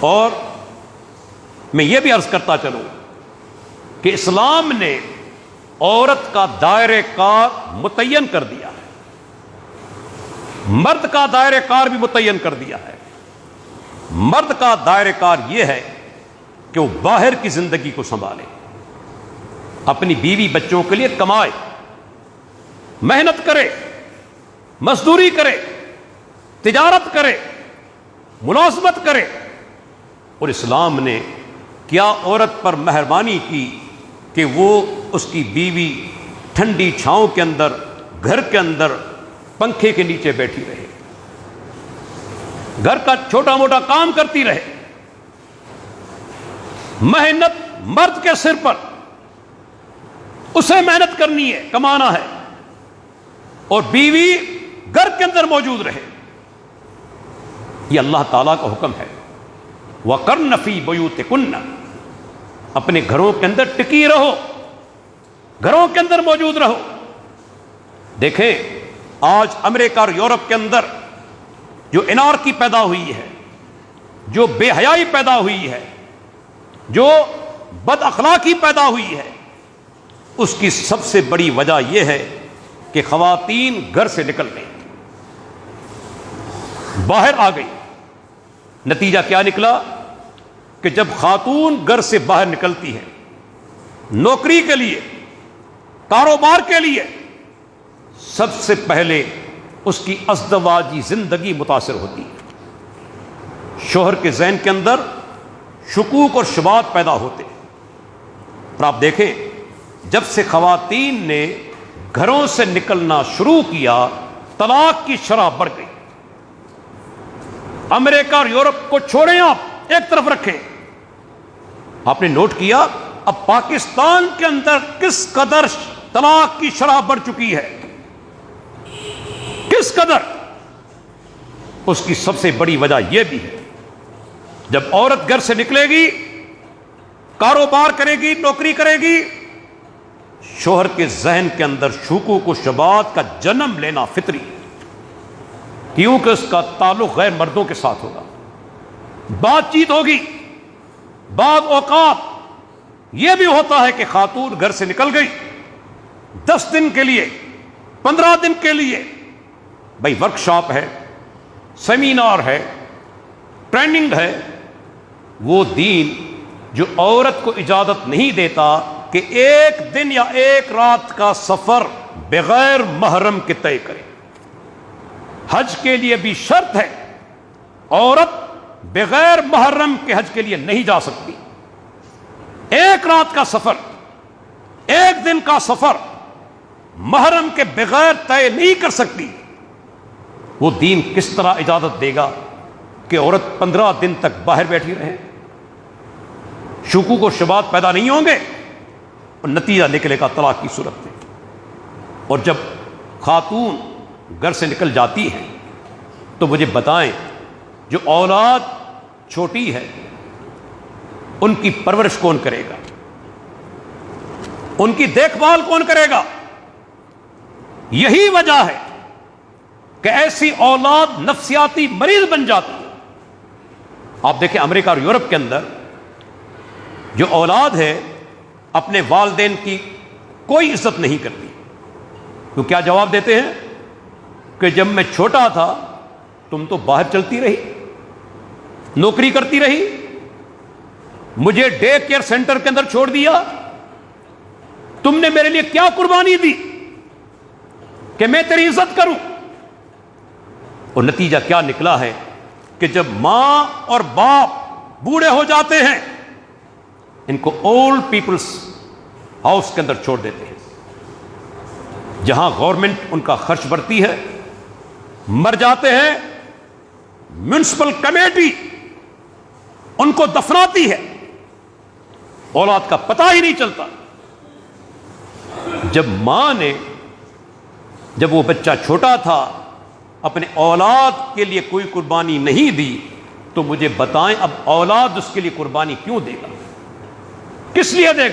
اور میں یہ بھی عرض کرتا چلوں کہ اسلام نے عورت کا دائرہ کار متعین کر دیا ہے، مرد کا دائرہ کار بھی متعین کر دیا ہے۔ مرد کا دائرہ کار یہ ہے کہ وہ باہر کی زندگی کو سنبھالے، اپنی بیوی بچوں کے لیے کمائے، محنت کرے، مزدوری کرے، تجارت کرے، ملازمت کرے۔ اور اسلام نے کیا عورت پر مہربانی کی کہ وہ اس کی بیوی ٹھنڈی چھاؤں کے اندر، گھر کے اندر پنکھے کے نیچے بیٹھی رہے، گھر کا چھوٹا موٹا کام کرتی رہے۔ محنت مرد کے سر پر، اسے محنت کرنی ہے، کمانا ہے، اور بیوی گھر کے اندر موجود رہے۔ یہ اللہ تعالیٰ کا حکم ہے، وَقَرْنَ فِي بُيُوتِكُنَّ، اپنے گھروں کے اندر ٹکی رہو، گھروں کے اندر موجود رہو۔ دیکھیں آج امریکہ اور یورپ کے اندر جو انارکی پیدا ہوئی ہے، جو بے حیائی پیدا ہوئی ہے، جو بد اخلاقی پیدا ہوئی ہے، اس کی سب سے بڑی وجہ یہ ہے کہ خواتین گھر سے نکل گئی، باہر آ گئی۔ نتیجہ کیا نکلا کہ جب خاتون گھر سے باہر نکلتی ہے نوکری کے لیے، کاروبار کے لیے، سب سے پہلے اس کی ازدواجی زندگی متاثر ہوتی ہے، شوہر کے ذہن کے اندر شکوک اور شبہات پیدا ہوتے۔ اور آپ دیکھیں جب سے خواتین نے گھروں سے نکلنا شروع کیا، طلاق کی شرح بڑھ گئی۔ امریکہ اور یورپ کو چھوڑیں، آپ ایک طرف رکھیں، آپ نے نوٹ کیا اب پاکستان کے اندر کس قدر طلاق کی شرح بڑھ چکی ہے، کس قدر؟ اس کی سب سے بڑی وجہ یہ بھی ہے، جب عورت گھر سے نکلے گی، کاروبار کرے گی، نوکری کرے گی، شوہر کے ذہن کے اندر شکوک و شبہات کا جنم لینا فطری، کیونکہ اس کا تعلق غیر مردوں کے ساتھ ہوگا، بات چیت ہوگی۔ بعض اوقات یہ بھی ہوتا ہے کہ خاتون گھر سے نکل گئی 10 دن کے لیے، 15 دن کے لیے، بھائی ورکشاپ ہے، سیمینار ہے، ٹریننگ ہے، وہ دین جو عورت کو اجازت نہیں دیتا کہ ایک دن یا ایک رات کا سفر بغیر محرم کے طے کرے۔ حج کے لیے بھی شرط ہے، عورت بغیر محرم کے حج کے لیے نہیں جا سکتی۔ ایک رات کا سفر، ایک دن کا سفر محرم کے بغیر طے نہیں کر سکتی۔ وہ دین کس طرح اجازت دے گا کہ عورت 15 دن تک باہر بیٹھی رہے؟ شکوک و شبہات پیدا نہیں ہوں گے اور نتیجہ نکلے گا طلاق کی صورت میں۔ اور جب خاتون گھر سے نکل جاتی ہے تو مجھے بتائیں، جو اولاد چھوٹی ہے ان کی پرورش کون کرے گا؟ ان کی دیکھ بھال کون کرے گا؟ یہی وجہ ہے کہ ایسی اولاد نفسیاتی مریض بن جاتی ہے۔ آپ دیکھیں امریکہ اور یورپ کے اندر جو اولاد ہے اپنے والدین کی کوئی عزت نہیں کرتی، تو کیا جواب دیتے ہیں کہ جب میں چھوٹا تھا تم تو باہر چلتی رہی، نوکری کرتی رہی، مجھے ڈے کیئر سینٹر کے اندر چھوڑ دیا، تم نے میرے لیے کیا قربانی دی کہ میں تیری عزت کروں؟ اور نتیجہ کیا نکلا ہے کہ جب ماں اور باپ بوڑھے ہو جاتے ہیں ان کو اولڈ پیپلز ہاؤس کے اندر چھوڑ دیتے ہیں، جہاں گورنمنٹ ان کا خرچ بڑھتی ہے، مر جاتے ہیں، میونسپل کمیٹی ان کو دفناتی ہے، اولاد کا پتہ ہی نہیں چلتا۔ جب ماں نے، جب وہ بچہ چھوٹا تھا، اپنے اولاد کے لیے کوئی قربانی نہیں دی، تو مجھے بتائیں اب اولاد اس کے لیے قربانی کیوں دے گا؟ کس لیے دے گا؟